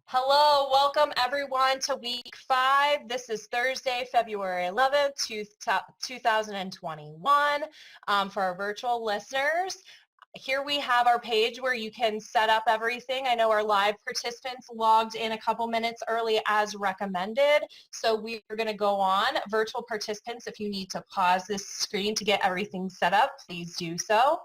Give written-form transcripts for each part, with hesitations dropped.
Hello, welcome everyone to week 5. This is Thursday, February 11th, 2021. For our virtual listeners, here we have our page where you can set up everything. I know our live participants logged in a couple minutes early as recommended, so we are going to go on. Virtual participants, if you need to pause this screen to get everything set up, please do so.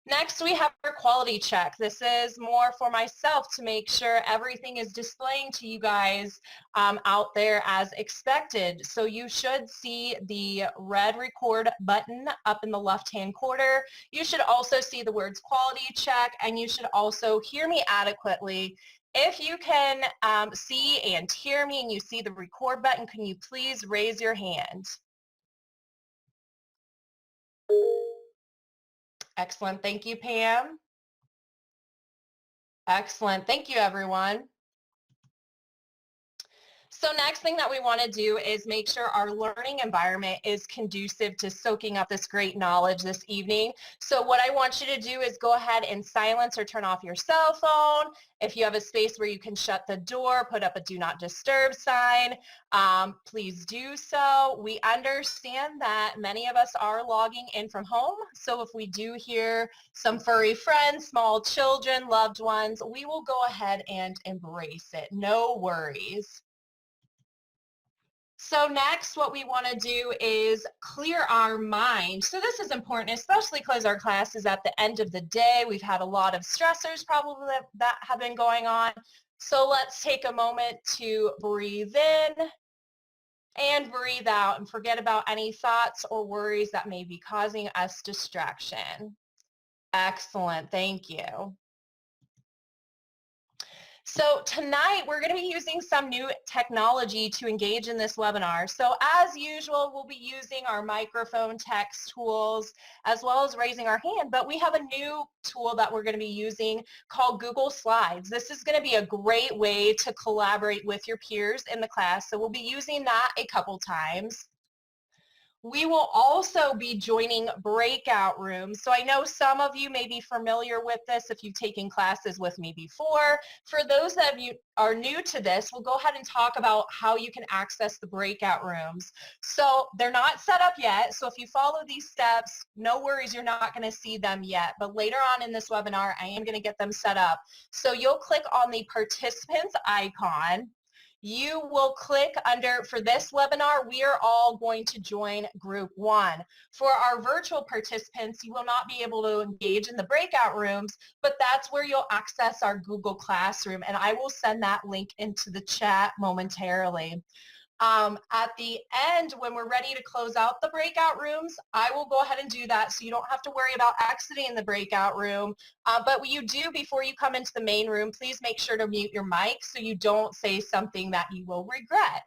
Next, we have our quality check. This is more for myself to make sure everything is displaying to you guys out there as expected. So you should see the red record button up in the left-hand corner. You should also see the words quality check, and you should also hear me adequately. If you can see and hear me and you see the record button, can you please raise your hand? Excellent. Thank you, Pam. Excellent. Thank you, everyone. So next thing that we want to do is make sure our learning environment is conducive to soaking up this great knowledge this evening. So what I want you to do is go ahead and silence or turn off your cell phone. If you have a space where you can shut the door, put up a do not disturb sign, please do so. We understand that many of us are logging in from home. So if we do hear some furry friends, small children, loved ones, we will go ahead and embrace it. No worries. So next, what we want to do is clear our mind. So this is important, especially because our class is at the end of the day. We've had a lot of stressors probably that have been going on. So let's take a moment to breathe in and breathe out and forget about any thoughts or worries that may be causing us distraction. Excellent. Thank you. So tonight we're going to be using some new technology to engage in this webinar. So as usual, we'll be using our microphone text tools as well as raising our hand, but we have a new tool that we're going to be using called Google Slides. This is going to be a great way to collaborate with your peers in the class. So we'll be using that a couple times. We will also be joining breakout rooms. So I know some of you may be familiar with this if you've taken classes with me before. For those of you are new to this, we'll go ahead and talk about how you can access the breakout rooms. So they're not set up yet. So if you follow these steps, no worries, you're not going to see them yet. But later on in this webinar, I am going to get them set up. So you'll click on the participants icon. You will click under, for this webinar, we are all going to join group 1. For our virtual participants, you will not be able to engage in the breakout rooms, but that's where you'll access our Google Classroom, and I will send that link into the chat momentarily. At the end, when we're ready to close out the breakout rooms, I will go ahead and do that so you don't have to worry about exiting the breakout room. But what you do before you come into the main room, please make sure to mute your mic so you don't say something that you will regret.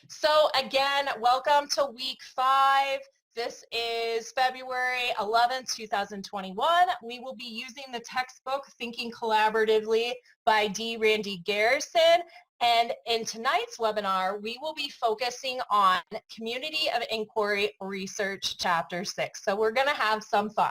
So again, welcome to week 5. This is February 11th, 2021. We will be using the textbook Thinking Collaboratively by D. Randy Garrison. And in tonight's webinar, we will be focusing on Community of Inquiry Research Chapter 6. So we're going to have some fun.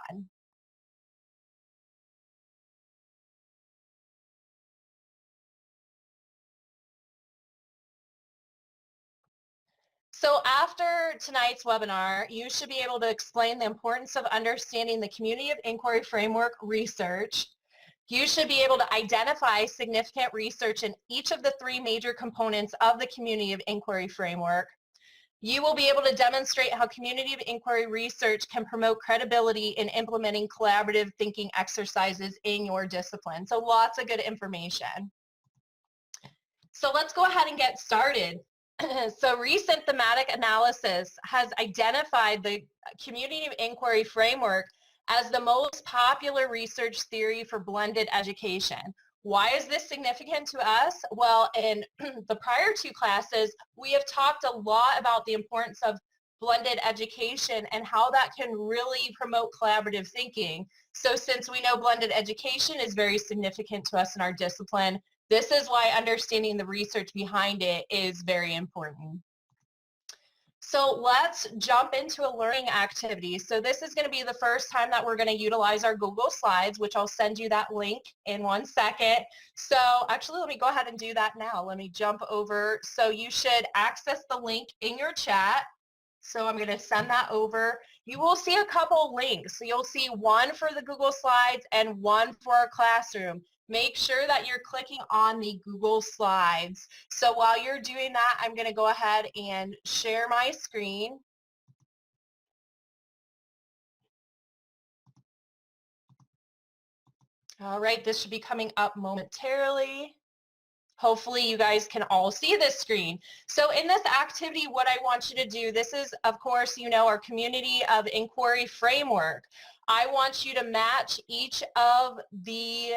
So after tonight's webinar, you should be able to explain the importance of understanding the Community of Inquiry Framework research. You should be able to identify significant research in each of the 3 major components of the Community of Inquiry Framework. You will be able to demonstrate how Community of Inquiry research can promote credibility in implementing collaborative thinking exercises in your discipline. So lots of good information. So let's go ahead and get started. So recent thematic analysis has identified the Community of Inquiry Framework as the most popular research theory for blended education. Why is this significant to us? Well, in the prior 2 classes, we have talked a lot about the importance of blended education and how that can really promote collaborative thinking. So since we know blended education is very significant to us in our discipline, this is why understanding the research behind it is very important. So let's jump into a learning activity. So this is going to be the first time that we're going to utilize our Google Slides, which I'll send you that link in 1 second. So actually, let me go ahead and do that now. Let me jump over. So you should access the link in your chat. So I'm going to send that over. You will see a couple links. So you'll see one for the Google Slides and one for our classroom. Make sure that you're clicking on the Google Slides. So while you're doing that, I'm going to go ahead and share my screen. All right, this should be coming up momentarily. Hopefully you guys can all see this screen. So in this activity, what I want you to do, this is, of course, you know, our community of inquiry framework. I want you to match each of the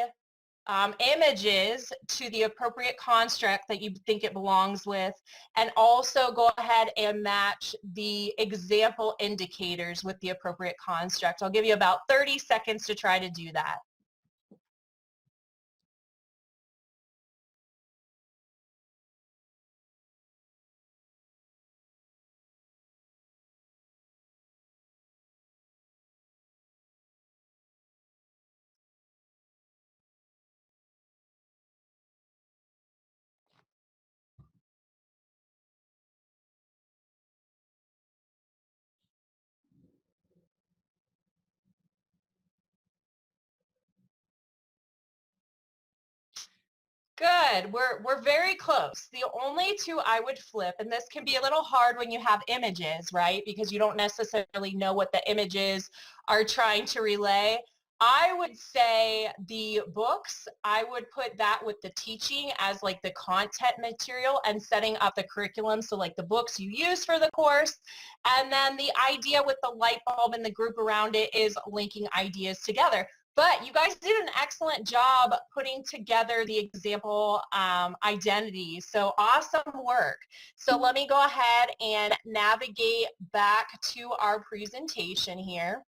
images to the appropriate construct that you think it belongs with, and also go ahead and match the example indicators with the appropriate construct. I'll give you about 30 seconds to try to do that. Good. We're very close. The only two I would flip, and this can be a little hard when you have images, right? Because you don't necessarily know what the images are trying to relay. I would say the books, I would put that with the teaching as like the content material and setting up the curriculum. So like the books you use for the course. And then the idea with the light bulb and the group around it is linking ideas together. But you guys did an excellent job putting together the example identity. So awesome work. So let me go ahead and navigate back to our presentation here.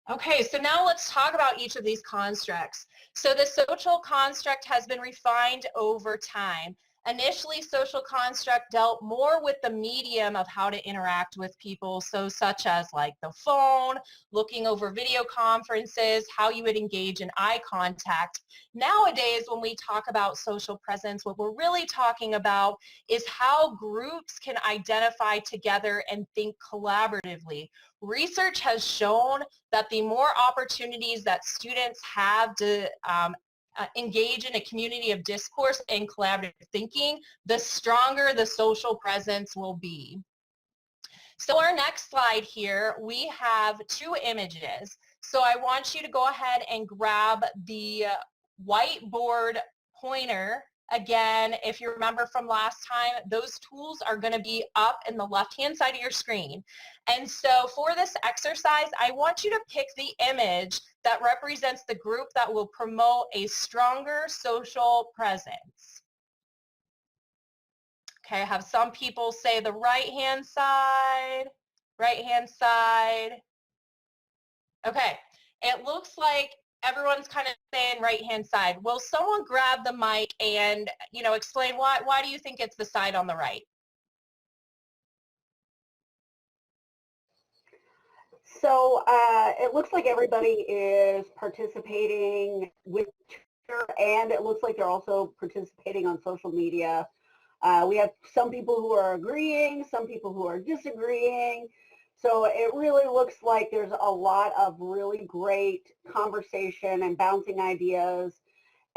Okay, so now let's talk about each of these constructs. So the social construct has been refined over time. Initially, social construct dealt more with the medium of how to interact with people, so such as like the phone, looking over video conferences, how you would engage in eye contact. Nowadays, when we talk about social presence, what we're really talking about is how groups can identify together and think collaboratively. Research has shown that the more opportunities that students have to engage in a community of discourse and collaborative thinking, the stronger the social presence will be. So our next slide here, we have two images. So I want you to go ahead and grab the whiteboard pointer. Again, if you remember from last time, those tools are going to be up in the left-hand side of your screen. And so for this exercise, I want you to pick the image that represents the group that will promote a stronger social presence. Okay, I have some people say the right-hand side, right-hand side. Okay, it looks like everyone's kind of saying right-hand side. Will someone grab the mic and, you know, explain why do you think it's the side on the right? So it looks like everybody is participating with Twitter, and it looks like they're also participating on social media. We have some people who are agreeing, some people who are disagreeing. So it really looks like there's a lot of really great conversation and bouncing ideas.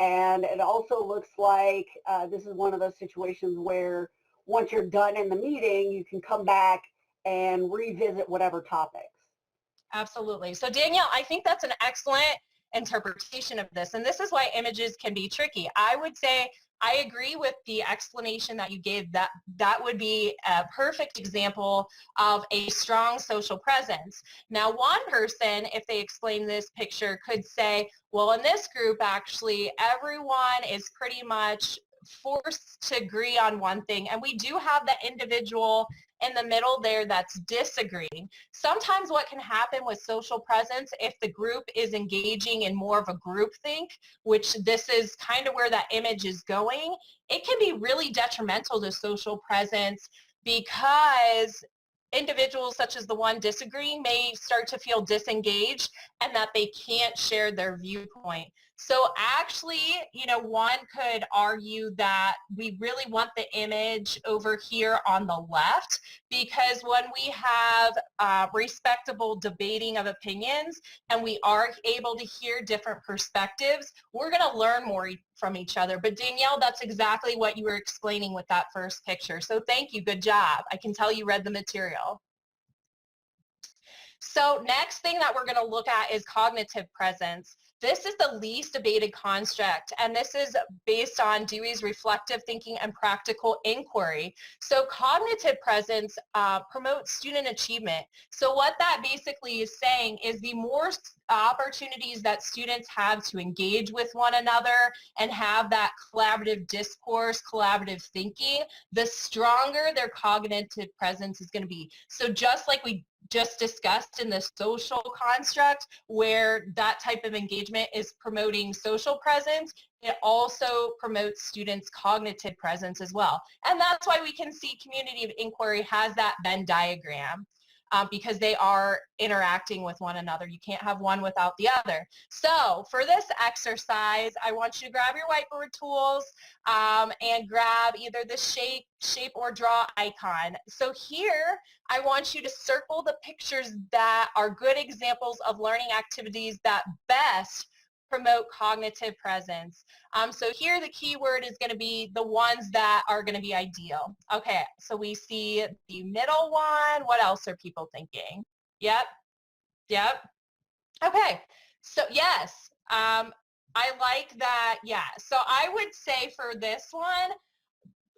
And it also looks like this is one of those situations where once you're done in the meeting, you can come back and revisit whatever topics. Absolutely. So Danielle, I think that's an excellent interpretation of this. And this is why images can be tricky. I would say I agree with the explanation that you gave. That would be a perfect example of a strong social presence. Now, one person, if they explain this picture, could say, well, in this group, actually, everyone is pretty much forced to agree on one thing. And we do have the individual in the middle there that's disagreeing. Sometimes what can happen with social presence, if the group is engaging in more of a groupthink, which this is kind of where that image is going, it can be really detrimental to social presence because individuals such as the one disagreeing may start to feel disengaged and that they can't share their viewpoint. So actually, one could argue that we really want the image over here on the left, because when we have respectable debating of opinions and we are able to hear different perspectives, we're going to learn more from each other. But Danielle, that's exactly what you were explaining with that first picture. So thank you. Good job. I can tell you read the material. So next thing that we're going to look at is cognitive presence. This is the least debated construct, and this is based on Dewey's reflective thinking and practical inquiry. So cognitive presence promotes student achievement. So what that basically is saying is the more opportunities that students have to engage with one another and have that collaborative discourse, collaborative thinking, the stronger their cognitive presence is going to be. So just like we just discussed in the social construct, where that type of engagement is promoting social presence, it also promotes students' cognitive presence as well. And that's why we can see community of inquiry has that Venn diagram. Because they are interacting with one another. You can't have one without the other. So for this exercise, I want you to grab your whiteboard tools and grab either the shape or draw icon. So here, I want you to circle the pictures that are good examples of learning activities that best promote cognitive presence. So here the key word is going to be the ones that are going to be ideal. Okay, so we see the middle one. What else are people thinking? Yep. Okay, so yes, I like that. Yeah, so I would say for this one,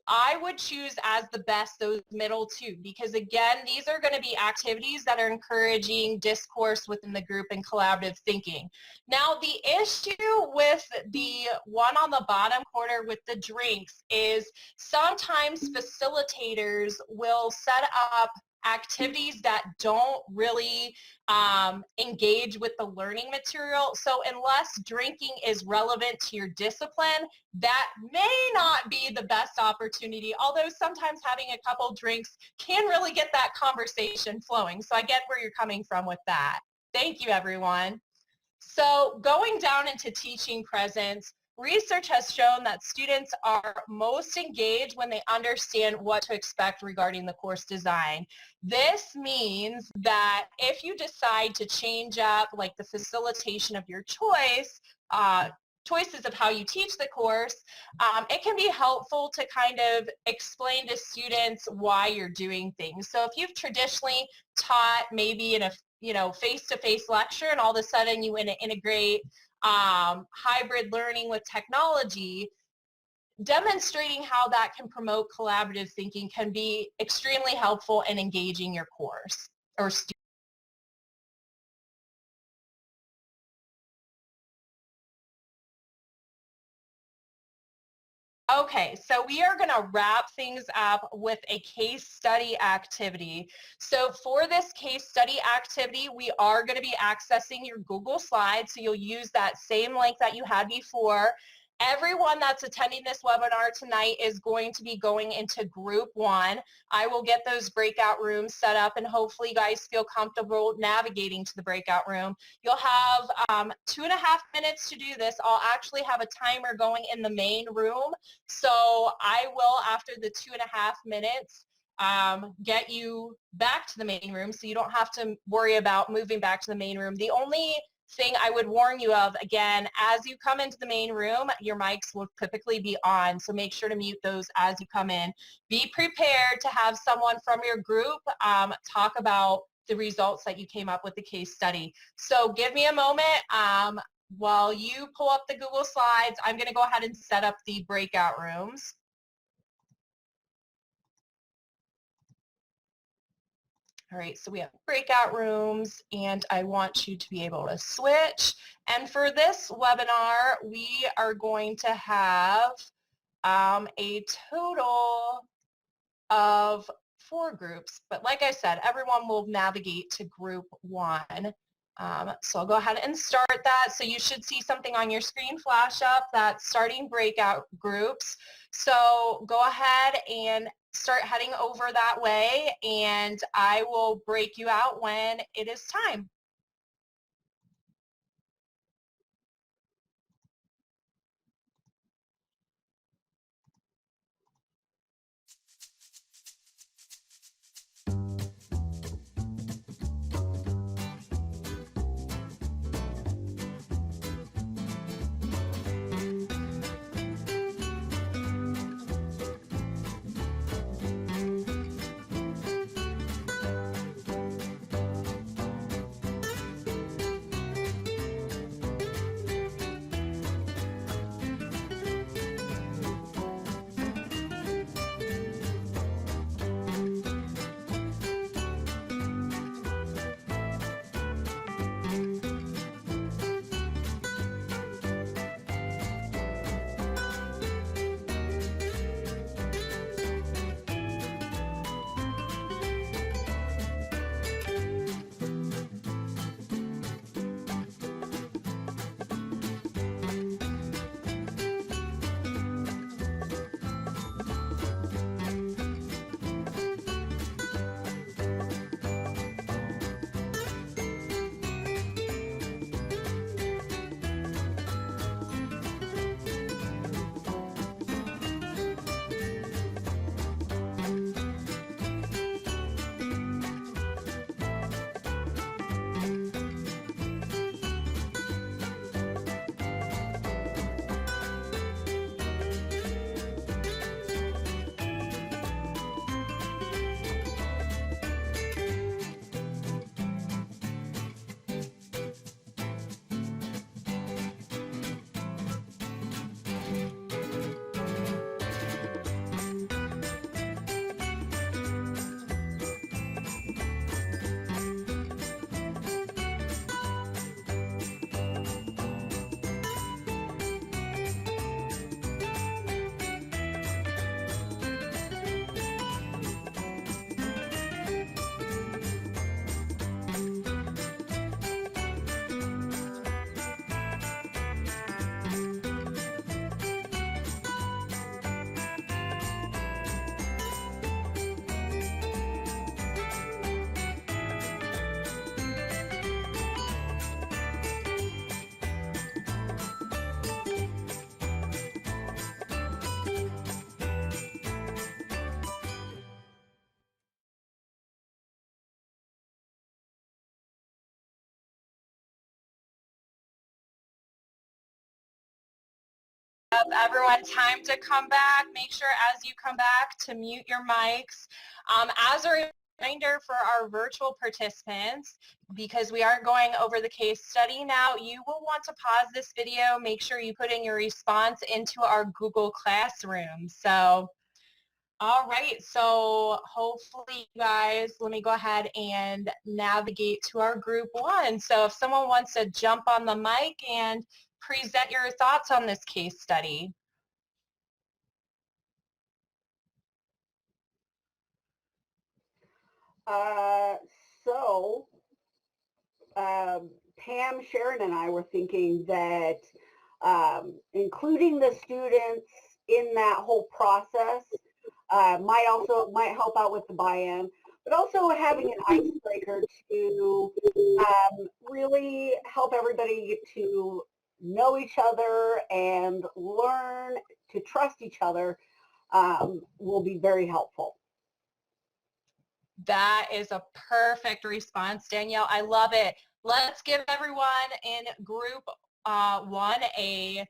I would choose as the best those middle two, because again, these are going to be activities that are encouraging discourse within the group and collaborative thinking. Now, the issue with the one on the bottom corner with the drinks is sometimes facilitators will set up activities that don't really engage with the learning material. So unless drinking is relevant to your discipline, that may not be the best opportunity, although sometimes having a couple drinks can really get that conversation flowing. So I get where you're coming from with that. Thank you, everyone. So going down into teaching presence, research has shown that students are most engaged when they understand what to expect regarding the course design. This means that if you decide to change up like the facilitation of your choices of how you teach the course, it can be helpful to kind of explain to students why you're doing things. So if you've traditionally taught maybe in a face-to-face lecture, and all of a sudden you want to integrate hybrid learning with technology, demonstrating how that can promote collaborative thinking can be extremely helpful in engaging your course or students. Okay, so we are going to wrap things up with a case study activity. So for this case study activity, we are going to be accessing your Google Slides. So you'll use that same link that you had before. Everyone that's attending this webinar tonight is going to be going into group 1. I will get those breakout rooms set up, and hopefully you guys feel comfortable navigating to the breakout room. You'll have 2.5 minutes to do this. I'll actually have a timer going in the main room. So I will, after the 2.5 minutes, get you back to the main room so you don't have to worry about moving back to the main room. The only thing I would warn you of, again, as you come into the main room, your mics will typically be on, so make sure to mute those as you come in. Be prepared to have someone from your group talk about the results that you came up with the case study. So give me a moment. While you pull up the Google Slides, I'm going to go ahead and set up the breakout rooms. All right, so we have breakout rooms, and I want you to be able to switch. And for this webinar, we are going to have a total of 4 groups, but like I said, everyone will navigate to group 1. So I'll go ahead and start that. So you should see something on your screen flash up that's starting breakout groups. So go ahead and start heading over that way, and I will break you out when it is time. Everyone, time to come back. Make sure as you come back to mute your mics. As a reminder for our virtual participants, because we are going over the case study now, you will want to pause this video. Make sure you put in your response into our Google Classroom. So, all right, so hopefully you guys, let me go ahead and navigate to our group 1. So if someone wants to jump on the mic and present your thoughts on this case study. So Pam, Sharon, and I were thinking that including the students in that whole process might help out with the buy-in, but also having an icebreaker to really help everybody get to know each other and learn to trust each other will be very helpful. That is a perfect response, Danielle. I love it. Let's give everyone in group 1 a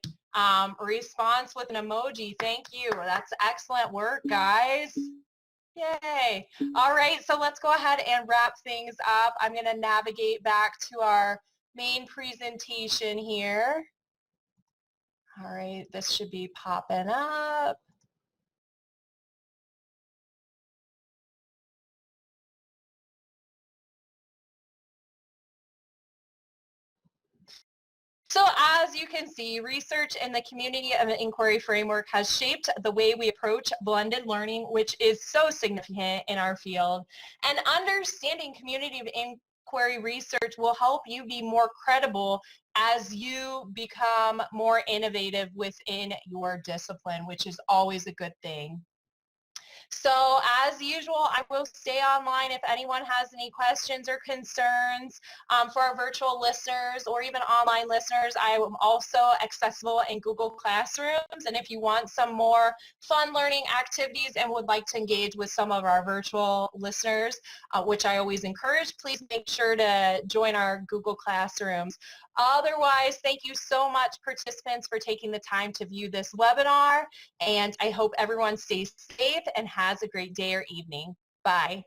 response with an emoji. Thank you. That's excellent work, guys. Yay. All right, so let's go ahead and wrap things up. I'm going to navigate back to our main presentation here. All right, this should be popping up. So as you can see, research in the community of inquiry framework has shaped the way we approach blended learning, which is so significant in our field. And understanding community of inquiry research will help you be more credible as you become more innovative within your discipline, which is always a good thing. So as usual, I will stay online if anyone has any questions or concerns. For our virtual listeners or even online listeners, I am also accessible in Google Classrooms. And if you want some more fun learning activities and would like to engage with some of our virtual listeners, which I always encourage, please make sure to join our Google Classrooms. Otherwise, thank you so much, participants, for taking the time to view this webinar, and I hope everyone stays safe and has a great day or evening. Bye.